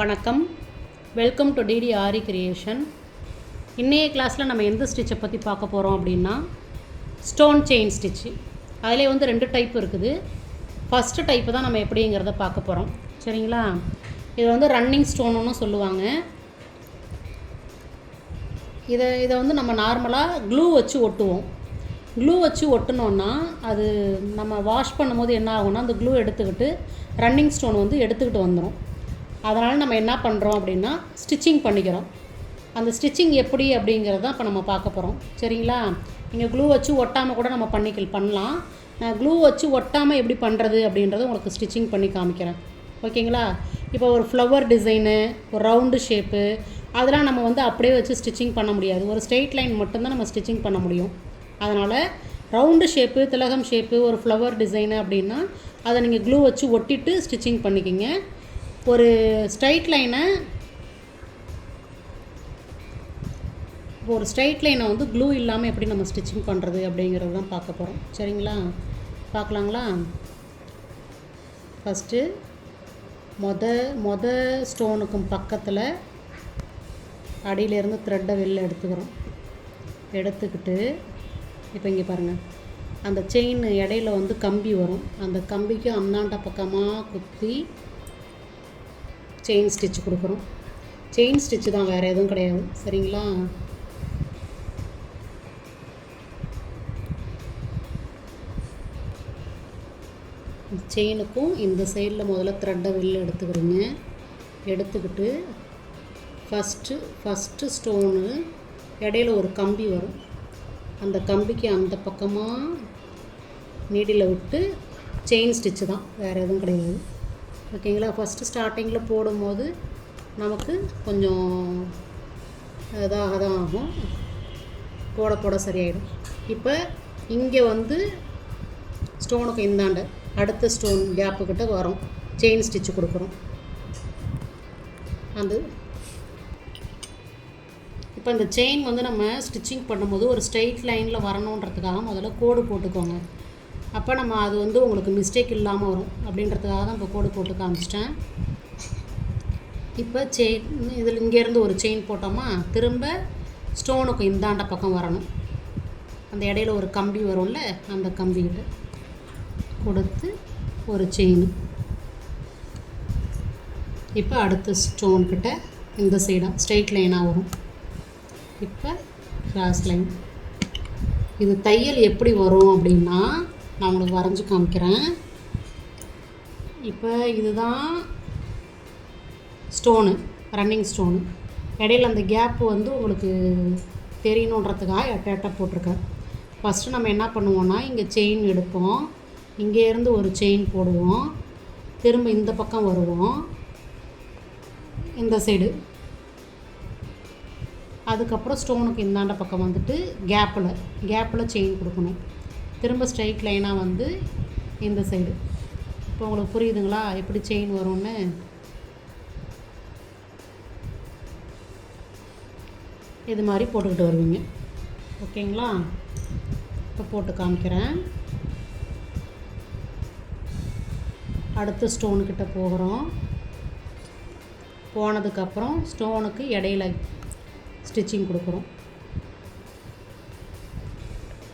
வணக்கம், welcome to DD Aari creation. இன்றைய கிளாஸில் நம்ம எந்த ஸ்டிச்சை பற்றி பார்க்க போகிறோம் அப்படின்னா ஸ்டோன் செயின் ஸ்டிச்சு. அதிலே வந்து 2 டைப் இருக்குது. ஃபஸ்ட்டு டைப்பு தான் நம்ம எப்படிங்கிறத பார்க்க போகிறோம். சரிங்களா? இது வந்து ரன்னிங் ஸ்டோனுன்னு சொல்லுவாங்க. இதை வந்து நம்ம நார்மலாக க்ளூ வச்சு ஒட்டுவோம். க்ளூ வச்சு ஒட்டினோன்னா அது நம்ம வாஷ் பண்ணும்போது என்ன ஆகும்னா அந்த க்ளூ எடுத்துக்கிட்டு ரன்னிங் ஸ்டோன் வந்து எடுத்துக்கிட்டு வந்துடும். அதனால் நம்ம என்ன பண்ணுறோம் அப்படின்னா ஸ்டிச்சிங் பண்ணிக்கிறோம். அந்த ஸ்டிச்சிங் எப்படி அப்படிங்கிறது தான் இப்போ நம்ம பார்க்க போகிறோம். சரிங்களா? நீங்கள் க்ளூ வச்சு ஒட்டாமல் கூட நம்ம பண்ணலாம். நான் க்ளூ வச்சு ஒட்டாமல் எப்படி பண்ணுறது அப்படின்றத உங்களுக்கு ஸ்டிச்சிங் பண்ணி காமிக்கிறேன். ஓகேங்களா? இப்போ ஒரு ஃப்ளவர் டிசைனு, ஒரு ரவுண்டு ஷேப்பு, அதெல்லாம் நம்ம வந்து அப்படியே வச்சு ஸ்டிச்சிங் பண்ண முடியாது. ஒரு ஸ்ட்ரெயிட் லைன் மட்டும்தான் நம்ம ஸ்டிச்சிங் பண்ண முடியும். அதனால் ரவுண்டு ஷேப்பு, திலகம் ஷேப்பு, ஒரு ஃப்ளவர் டிசைனு அப்படின்னா அதை நீங்கள் க்ளூ வச்சு ஒட்டிட்டு ஸ்டிச்சிங் பண்ணிக்கிங்க. ஒரு ஸ்ட்ரைட் லைனை வந்து க்ளூ இல்லாமல் எப்படி நம்ம ஸ்டிச்சிங் பண்ணுறது அப்படிங்கிறது தான் பார்க்க போகிறோம். சரிங்களா? பார்க்கலாங்களா? ஃபஸ்ட்டு மொத ஸ்டோனுக்கும் பக்கத்தில் அடியிலேருந்து த்ரெட்டை வெளில எடுத்துக்கிட்டு இப்போ இங்கே பாருங்கள், அந்த செயின் இடையில வந்து கம்பி வரும். அந்த கம்பிக்கு அந்தாண்ட பக்கமாக குத்தி செயின் ஸ்டிச் கொடுக்குறோம். செயின் ஸ்டிச்சு தான், வேறு எதுவும் கிடையாது. சரிங்களா? செயினுக்கும் இந்த சைடில் முதல்ல த்ரெட்டை வெளில எடுத்துக்கிட்டு ஃபஸ்ட்டு ஸ்டோனு இடையில ஒரு கம்பி வரும். அந்த கம்பிக்கு அந்த பக்கமாக நீடில் விட்டு செயின் ஸ்டிச்சு தான், வேறு எதுவும் கிடையாது. ஓகேங்களா? ஃபஸ்ட்டு ஸ்டார்டிங்கில் போடும்போது நமக்கு கொஞ்சம் இதாக தான் ஆகும், போட சரியாயிடும். இப்போ இங்கே வந்து ஸ்டோனுக்கு இந்தாண்ட அடுத்த ஸ்டோன் கேப்புக்கிட்ட வரும், செயின் ஸ்டிச்சு கொடுக்குறோம். இப்போ இந்த செயின் வந்து நம்ம ஸ்டிச்சிங் பண்ணும்போது ஒரு ஸ்ட்ரெயிட் லைனில் வரணுன்றதுக்காக முதல்ல கோடு போட்டுக்கோங்க. அப்போ நம்ம அது வந்து உங்களுக்கு மிஸ்டேக் இல்லாமல் வரும் அப்படின்றதுக்காக தான் இப்போ கோடு போட்டு காமிச்சிட்டேன். இப்போ செயின் இதில் இங்கேருந்து ஒரு செயின் போட்டோமா, திரும்ப ஸ்டோனுக்கு இந்தாண்ட பக்கம் வரணும். அந்த இடையில ஒரு கம்பி வரும்ல, அந்த கம்பிக்கிட்ட கொடுத்து ஒரு செயின். இப்போ அடுத்த ஸ்டோன்கிட்ட இந்த சைடாக ஸ்ட்ரெயிட் லைனாக வரும். இப்போ கிராஸ் லைன். இது தையல் எப்படி வரும் அப்படின்னா நான் உங்களுக்கு வரைஞ்சி காமிக்கிறேன். இப்போ இதுதான் ஸ்டோனு, ரன்னிங் ஸ்டோனு. இடையில அந்த கேப்பு வந்து உங்களுக்கு தெரியணுன்றதுக்காக எட்ட போட்டிருக்கேன். ஃபஸ்ட்டு நம்ம என்ன பண்ணுவோன்னா இங்கே செயின் எடுப்போம், இங்கேருந்து ஒரு செயின் போடுவோம், திரும்ப இந்த பக்கம் வருவோம், இந்த சைடு. அதுக்கப்புறம் ஸ்டோனுக்கு இந்தாண்ட பக்கம் வந்துட்டு கேப்பில் செயின் கொடுக்கணும். திரும்ப ஸ்ட்ரைட் லைனாக வந்து இந்த சைடு. இப்போ உங்களுக்கு புரியுதுங்களா எப்படி செயின் வரும்னு? இது மாதிரி போட்டுக்கிட்டு வருவீங்க. ஓகேங்களா? இப்போ போட்டு காமிக்கிறேன். அடுத்த ஸ்டோனுக்கிட்ட போனதுக்கப்புறம் ஸ்டோனுக்கு இடையில ஸ்டிச்சிங் கொடுக்குறோம்.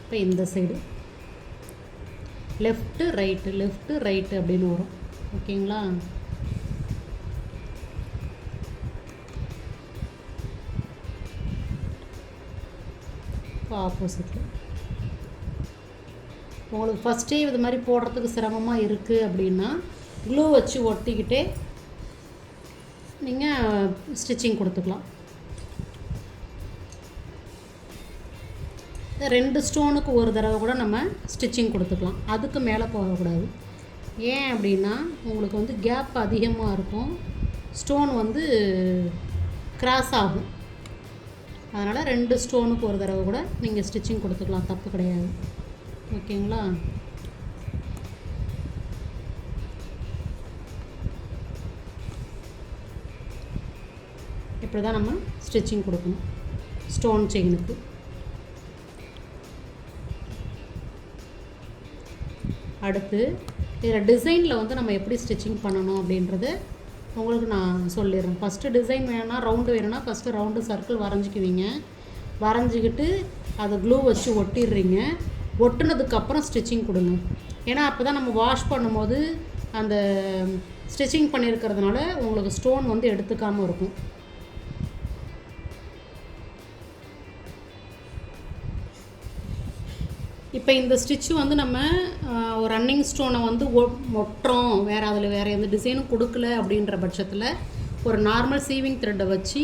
இப்போ இந்த சைடு லெஃப்ட்டு ரைட்டு அப்படின்னு வரும். ஓகேங்களா? இப்போ ஆப்போசிட்டில் உங்களுக்கு ஃபஸ்ட்டே இது மாதிரி போடுறதுக்கு சிரமமாக இருக்குது அப்படின்னா க்ளூ வச்சு ஒட்டிக்கிட்டே நீங்கள் ஸ்டிச்சிங் கொடுத்துக்கலாம். 2 ஸ்டோனுக்கு ஒரு தடவை கூட நம்ம ஸ்டிச்சிங் கொடுத்துக்கலாம், அதுக்கு மேலே போகக்கூடாது. ஏன் அப்படின்னா உங்களுக்கு வந்து கேப் அதிகமாக இருக்கும், ஸ்டோன் வந்து கிராஸ் ஆகும். அதனால் 2 ஸ்டோனுக்கு ஒரு தடவை கூட நீங்கள் ஸ்டிச்சிங் கொடுத்துக்கலாம், தப்பு கிடையாது. ஓகேங்களா? இப்படி தான் நம்ம ஸ்டிச்சிங் கொடுக்கணும் ஸ்டோன் செயினுக்கு. அடுத்து இதில் டிசைனில் வந்து நம்ம எப்படி ஸ்டிச்சிங் பண்ணணும் அப்படின்றது உங்களுக்கு நான் சொல்லிடுறேன். ஃபஸ்ட்டு டிசைன் வேணும்னா ரவுண்டு வேணும்னா ஃபஸ்ட்டு ரவுண்டு சர்க்கிள் வரைஞ்சிக்குவீங்க. வரைஞ்சிக்கிட்டு அதை க்ளூ வச்சு ஒட்டிடுறீங்க. ஒட்டுனதுக்கப்புறம் ஸ்டிச்சிங் கொடுங்க. ஏன்னா அப்போ தான் நம்ம வாஷ் பண்ணும்போது அந்த ஸ்டிச்சிங் பண்ணியிருக்கிறதுனால உங்களுக்கு ஸ்டோன் வந்து எடுத்துக்காமல் இருக்கும். இப்போ இந்த ஸ்டிச்சு வந்து நம்ம ஒரு ரன்னிங் ஸ்டோனை வந்து ஒட்டுறோம், அதில் வேறு எந்த டிசைனும் கொடுக்கல அப்படின்ற பட்சத்தில் ஒரு நார்மல் சீவிங் த்ரெட்டை வச்சு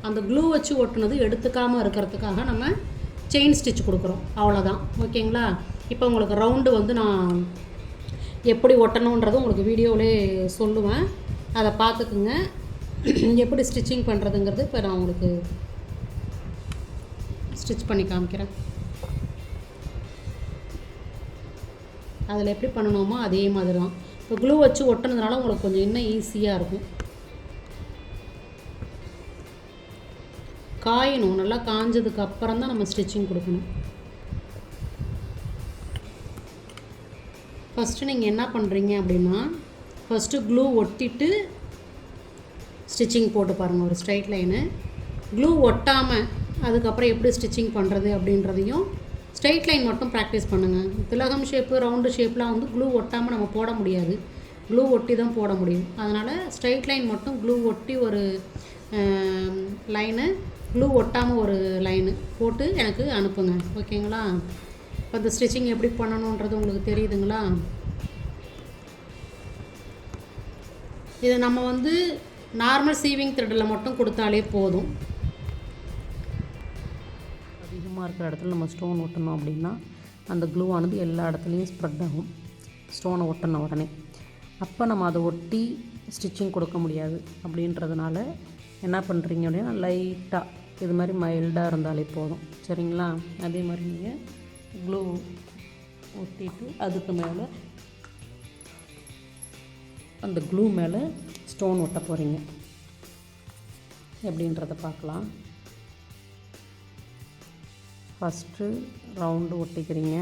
அந்த க்ளூ வச்சு ஒட்டுனது எடுத்துக்காமல் இருக்கிறதுக்காக நம்ம செயின் ஸ்டிச் கொடுக்குறோம். அவ்வளோதான். ஓகேங்களா? இப்போ உங்களுக்கு ரவுண்டு வந்து நான் எப்படி ஒட்டணுன்றது உங்களுக்கு வீடியோவிலே சொல்லுவேன். அதை பார்த்துக்குங்க. எப்படி ஸ்டிச்சிங் பண்ணுறதுங்கிறது இப்போ நான் உங்களுக்கு ஸ்டிச் பண்ணி காமிக்கிறேன். அதில் எப்படி பண்ணணுமோ அதே மாதிரி தான். இப்போ க்ளூ வச்சு ஒட்டுனதுனால உங்களுக்கு கொஞ்சம் இன்னும் ஈஸியாக இருக்கும். காயணும். நல்லா காஞ்சதுக்கு அப்புறம் தான் நம்ம ஸ்டிச்சிங் கொடுக்கணும். ஃபஸ்ட்டு நீங்கள் என்ன பண்ணுறீங்க அப்படின்னா, ஃபஸ்ட்டு க்ளூ ஒட்டிட்டு ஸ்டிச்சிங் போட்டு பாருங்கள், ஒரு ஸ்ட்ரைட் லைனு. க்ளூ ஒட்டாமல் அதுக்கப்புறம் எப்படி ஸ்டிச்சிங் பண்ணுறது அப்படின்றதையும் ஸ்ட்ரைட் லைன் மட்டும் ப்ராக்டிஸ் பண்ணுங்கள். திலகம் ஷேப்பு, ரவுண்டு ஷேப்லாம் வந்து க்ளூ ஒட்டாமல் நம்ம போட முடியாது. க்ளூ ஒட்டி தான் போட முடியும். அதனால் ஸ்ட்ரைட் லைன் மட்டும் க்ளூ ஒட்டி ஒரு லைனு, க்ளூ ஒட்டாமல் ஒரு லைனு போட்டு எனக்கு அனுப்புங்க. ஓகேங்களா? இப்போ இந்த ஸ்டிச்சிங் எப்படி பண்ணணுன்றது உங்களுக்கு தெரியுதுங்களா? இதை நம்ம வந்து நார்மல் சீவிங் த்ரெட்டில் மட்டும் கொடுத்தாலே போதும். அதிகமாக இருக்கிற இடத்துல நம்ம ஸ்டோன் ஒட்டணும் அப்படின்னா அந்த க்ளூ ஆனது எல்லா இடத்துலையும் ஸ்ப்ரெட் ஆகும் ஸ்டோனை ஒட்டின உடனே. அப்போ நம்ம அதை ஒட்டி ஸ்டிச்சிங் கொடுக்க முடியாது. அப்படின்றதுனால என்ன பண்ணுறீங்க அப்படின்னா, லைட்டாக இது மாதிரி மைல்டாக இருந்தாலே போதும். சரிங்களா? அதே மாதிரி நீங்கள் க்ளூ ஒட்டிட்டு அதுக்கு மேலே அந்த க்ளூ மேலே ஸ்டோன் ஒட்ட போகிறீங்க. எப்படின்றத பார்க்கலாம். ஃபஸ்ட்டு ரவுண்டு ஒட்டிக்கிறீங்க.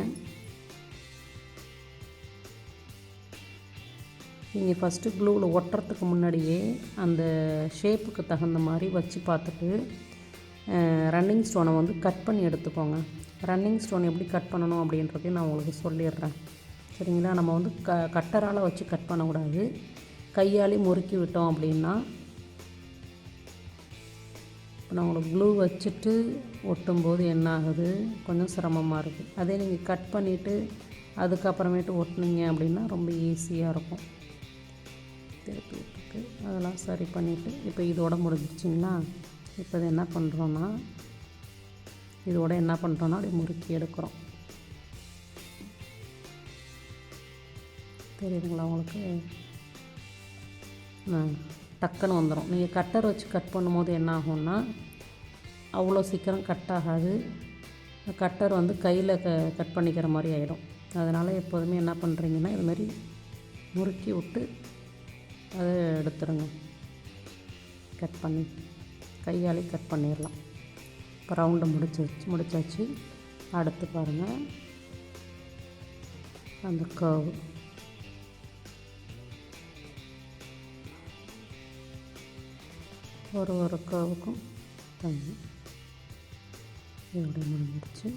நீங்கள் ஃபஸ்ட்டு க்ளூவில் ஒட்டுறதுக்கு முன்னாடியே அந்த ஷேப்புக்கு தகுந்த மாதிரி வச்சு பார்த்துட்டு ரன்னிங் ஸ்டோனை வந்து கட் பண்ணி எடுத்துக்கோங்க. ரன்னிங் ஸ்டோன் எப்படி கட் பண்ணணும் அப்படின்றதையும் நான் உங்களுக்கு சொல்லிடுறேன். சரிங்களா? நம்ம வந்து கட்டரால் வச்சு கட் பண்ணக்கூடாது. கையாலே முறுக்கி விட்டோம் அப்படின்னா, இப்போ நான் உங்களுக்கு க்ளூ வச்சுட்டு ஒட்டும்போது என்ன ஆகுது, கொஞ்சம் சிரமமாக இருக்குது. அதே நீங்கள் கட் பண்ணிவிட்டு அதுக்கப்புறமேட்டு ஒட்டினீங்க அப்படின்னா ரொம்ப ஈஸியாக இருக்கும். திருப்பி விட்டுட்டு அதெல்லாம் சரி பண்ணிவிட்டு இப்போ இதோட முடிஞ்சிச்சிங்களா? இப்போ இது என்ன பண்ணுறோன்னா, இதோட என்ன பண்ணுறோன்னா அப்படியே முறுக்கி எடுக்கிறோம். தெரியுதுங்களா உங்களுக்கு? டக்குன்னு வந்துடும். நீங்கள் கட்டர் வச்சு கட் பண்ணும்போது என்ன ஆகும்னா அவ்வளோ சீக்கிரம் கட் ஆகாது. கட்டர் வந்து கையில் கட் பண்ணிக்கிற மாதிரி ஆகிடும். அதனால் எப்போதுமே என்ன பண்ணுறீங்கன்னா இதுமாதிரி முறுக்கி விட்டு அதை எடுத்துருங்க. கட் பண்ணி கையாலே கட் பண்ணிடலாம். இப்போ ரவுண்டை முடிச்சாச்சு. அடுத்து பாருங்கள், அந்த கர்வ் ஒரு கர்வுக்கும் தண்ணி இதோட முடிஞ்சிருச்சு.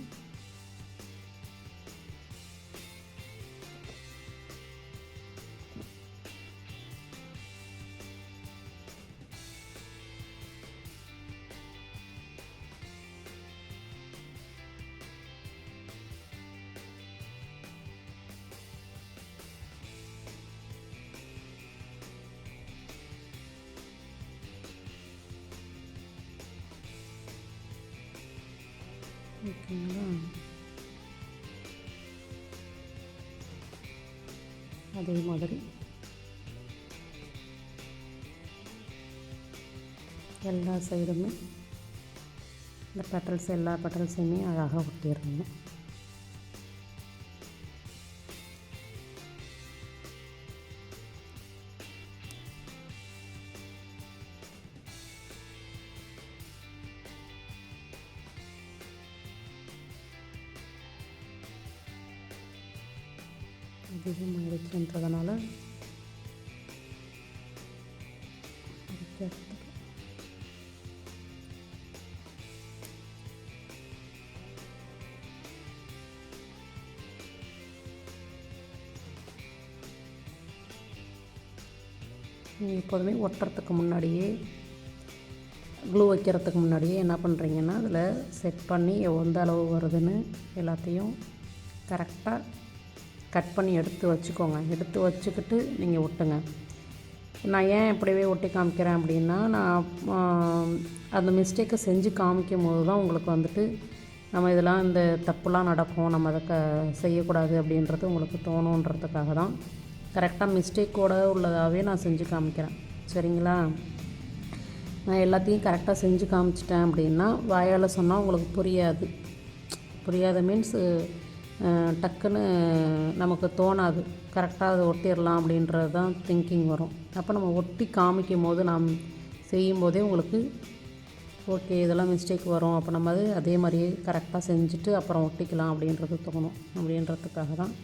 ஓகேங்களா? அதே மாதிரி எல்லா சைடுமே இந்த பெட்டல்ஸ் எல்லா பெட்டல்ஸையுமே அழகாக ஒட்டிடுறீங்க. அதிகமாகிடுச்சுன்றதுனால எடுத்துக்கலாம். எப்போதுமே ஒட்டுறதுக்கு முன்னாடியே க்ளூ வைக்கிறதுக்கு முன்னாடியே என்ன பண்ணுறீங்கன்னா அதில் செட் பண்ணி எந்த அளவு வருதுன்னு எல்லாத்தையும் கரெக்டாக கட் பண்ணி எடுத்து வச்சுக்கோங்க. எடுத்து வச்சுக்கிட்டு நீங்கள் ஒட்டுங்க. நான் ஏன் இப்படியே ஒட்டி காமிக்கிறேன் அப்படின்னா, நான் அந்த மிஸ்டேக்கை செஞ்சு காமிக்கும் போது தான் உங்களுக்கு வந்துட்டு நம்ம இதெல்லாம் இந்த தப்புலாம் நடக்கும், நம்ம அதை செய்யக்கூடாது அப்படின்றது உங்களுக்கு தோணுன்றதுக்காக தான் கரெக்டாக மிஸ்டேக்கோடு உள்ளதாகவே நான் செஞ்சு காமிக்கிறேன். சரிங்களா? நான் எல்லாத்தையும் கரெக்டாக செஞ்சு காமிச்சிட்டேன் அப்படின்னா வாயால் சொன்னால் உங்களுக்கு புரியாத மீன்ஸ் டக்குன்னு நமக்கு தோணாது. கரெக்டாக அதை ஒட்டிடலாம் அப்படின்றது தான் திங்கிங் வரும். அப்போ நம்ம ஒட்டி காமிக்கும் போது நாம் செய்யும்போதே உங்களுக்கு ஓகே இதெல்லாம் மிஸ்டேக் வரும், அப்போ நம்ம அதே மாதிரியே கரெக்டாக செஞ்சுட்டு அப்புறம் ஒட்டிக்கலாம் அப்படின்றது தோணும். அப்படின்றதுக்காக தான்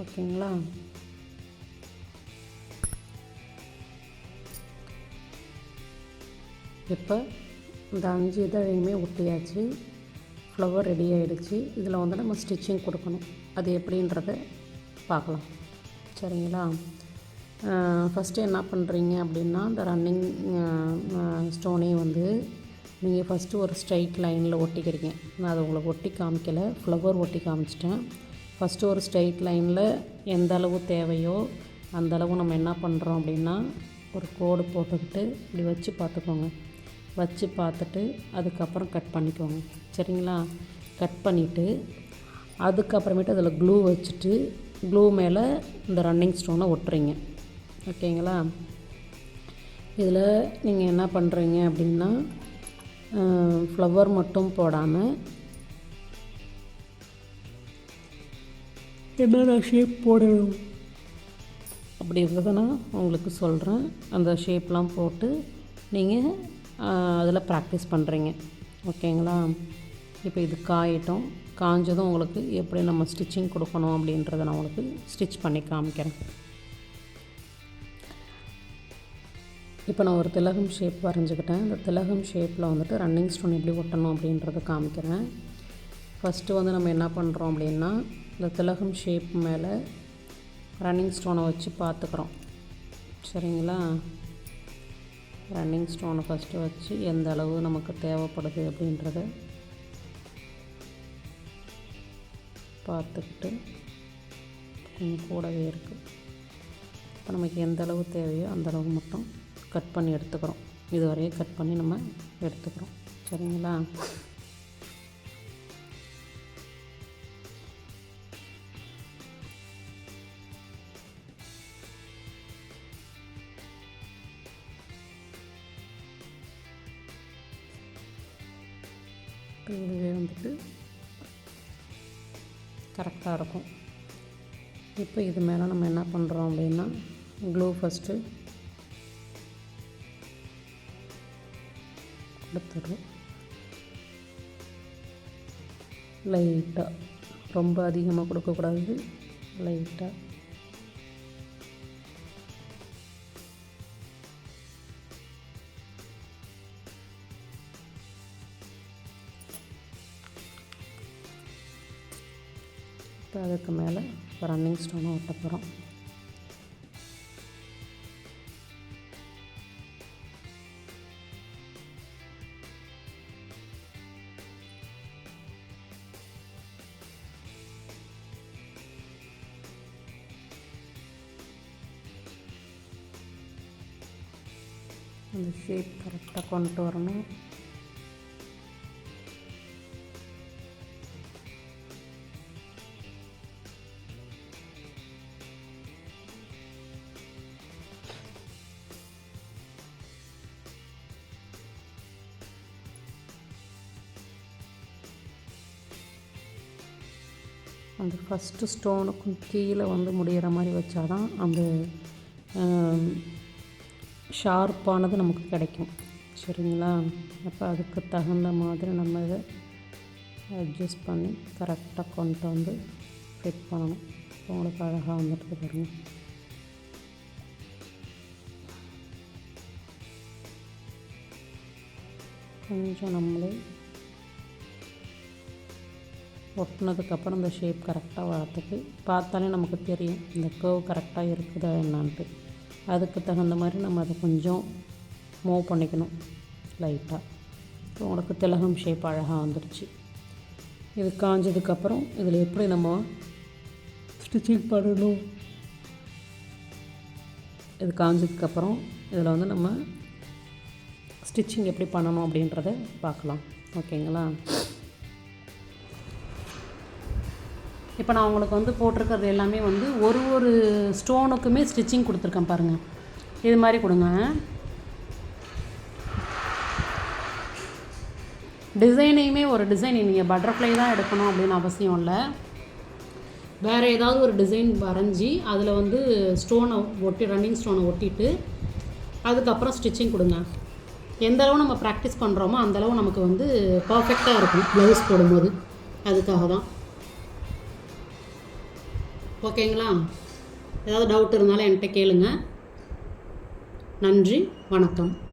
ஓகேங்களா? இப்போ இந்த 5 இதழையுமே ஒட்டியாச்சு. ஃப்ளவர் ரெடி ஆகிடுச்சு. இதில் வந்து நம்ம ஸ்டிச்சிங் கொடுக்கணும். அது எப்படின்றத பார்க்கலாம். சரிங்களா? ஃபஸ்ட்டு என்ன பண்ணுறீங்க அப்படின்னா, இந்த ரன்னிங் ஸ்டோனையும் வந்து நீங்கள் ஃபஸ்ட்டு ஒரு ஸ்ட்ரைட் லைனில் ஒட்டிக்கிறீங்க. நான் அதை உங்களுக்கு ஒட்டி காமிக்கலை, ஃப்ளவர் ஒட்டி காமிச்சிட்டேன். ஃபஸ்ட்டு ஒரு ஸ்ட்ரைட் லைனில் எந்த அளவு தேவையோ அந்தளவு நம்ம என்ன பண்ணுறோம் அப்படின்னா, ஒரு கோடு போட்டுக்கிட்டு இப்படி வச்சு பார்த்துக்கோங்க. வச்சு பார்த்துட்டு அதுக்கப்புறம் கட் பண்ணிக்கோங்க. சரிங்களா? கட் பண்ணிவிட்டு அதுக்கப்புறமேட்டு அதில் க்ளூ வச்சுட்டு க்ளூ மேலே இந்த ரன்னிங் ஸ்டோனை ஒட்டுறீங்க. ஓகேங்களா? இதில் நீங்கள் என்ன பண்ணுறீங்க அப்படின்னா, ஃப்ளவர் மட்டும் போடாமல் என்னென்ன ஷேப் போடணும் அப்படின்றத நான் உங்களுக்கு சொல்கிறேன். அந்த ஷேப்லாம் போட்டு நீங்கள் அதில் ப்ராக்டிஸ் பண்ணுறீங்க. ஓகேங்களா? இப்போ இது காயட்டும். காஞ்சதும் உங்களுக்கு எப்படி நம்ம ஸ்டிச்சிங் கொடுக்கணும் அப்படின்றத நான் உங்களுக்கு ஸ்டிச் பண்ணி காமிக்கிறேன். இப்போ நான் ஒரு திலகம் ஷேப் வரைஞ்சிக்கிட்டேன். இந்த திலகம் ஷேப்பில் வந்துட்டு ரன்னிங் ஸ்டோன் எப்படி ஒட்டணும் அப்படின்றத காமிக்கிறேன். ஃபஸ்ட்டு வந்து நம்ம என்ன பண்ணுறோம் அப்படின்னா, இந்த திலகம் ஷேப் மேலே ரன்னிங் ஸ்டோனை வச்சு பார்த்துக்குறோம். சரிங்களா? ரன்னிங் ஸ்டோனை ஃபஸ்ட்டு வச்சு எந்த அளவு நமக்கு தேவைப்படுது அப்படின்றத பார்த்துக்கிட்டு கொஞ்சம் கூடவே இருக்குது. இப்போ நமக்கு எந்த அளவு தேவையோ அந்த அளவு மட்டும் கட் பண்ணி எடுத்துக்கிறோம். இதுவரையே கட் பண்ணி நம்ம எடுத்துக்கிறோம். சரிங்களா? இதுவே வந்துட்டு கரெக்டாக இருக்கும். இப்போ இது மேலே நம்ம என்ன பண்ணுறோம் அப்படின்னா, க்ளூ ஃபஸ்ட்டு கொடுத்துட்றோம். லைட்டாக, ரொம்ப அதிகமாக கொடுக்கக்கூடாது, லைட்டாக. இப்போ அதுக்கு மேலே ரன்னிங் ஸ்டோனை ஒட்ட போகிறோம். அந்த ஷேப் கரெக்டாக கொண்டு வரணும். அந்த ஃபஸ்ட்டு ஸ்டோனுக்கும் கீழே வந்து முடிகிற மாதிரி வச்சாதான் அந்த ஷார்ப்பானது நமக்கு கிடைக்கும். சரிங்களா? அப்போ அதுக்கு தகுந்த மாதிரி நம்ம இதை அட்ஜஸ்ட் பண்ணி கரெக்டாக கொண்டு வந்து ஃபிட் பண்ணணும். உங்களுக்கு அழகாக வந்துட்டு பாருங்கள். கொஞ்சம் நம்மளே ஒட்டினதுக்கப்புறம் இந்த ஷேப் கரெக்டாக வரத்துக்கு பார்த்தாலே நமக்கு தெரியும் இந்த கர்வ் கரெக்டாக இருக்குதா என்னான்ட்டு. அதுக்கு தகுந்த மாதிரி நம்ம அதை கொஞ்சம் மூவ் பண்ணிக்கணும் லைட்டாக. இப்போ உங்களுக்கு திலகம் ஷேப் அழகாக வந்துடுச்சு. இது காஞ்சதுக்கப்புறம் இதில் எப்படி நம்ம ஸ்டிச்சிங் பண்ணணும், இது காஞ்சதுக்கப்புறம் இதில் வந்து நம்ம ஸ்டிச்சிங் எப்படி பண்ணணும் அப்படின்றத பார்க்கலாம். ஓகேங்களா? இப்போ நான் உங்களுக்கு வந்து போட்டிருக்கிறது எல்லாமே வந்து ஒரு ஸ்டோனுக்குமே ஸ்டிச்சிங் கொடுத்துருக்கேன் பாருங்கள். இது மாதிரி கொடுங்க. டிசைனையுமே ஒரு டிசைன் நீங்கள் பட்டர்ஃப்ளை தான் எடுக்கணும் அப்படின்னு அவசியம் இல்லை. வேறு ஏதாவது ஒரு டிசைன் வரைஞ்சி அதில் வந்து ஸ்டோனை ஒட்டி ரன்னிங் ஸ்டோனை ஒட்டிட்டு அதுக்கப்புறம் ஸ்டிச்சிங் கொடுங்க. எந்த அளவு நம்ம ப்ராக்டிஸ் பண்ணுறோமோ அந்தளவு நமக்கு வந்து பர்ஃபெக்டாக இருக்கும் ப்ளவுஸ் போடும்போது. அதுக்காக தான். ஓகேங்களா? ஏதாவது டவுட் இருந்தாலும் என்கிட்ட கேளுங்க. நன்றி, வணக்கம்.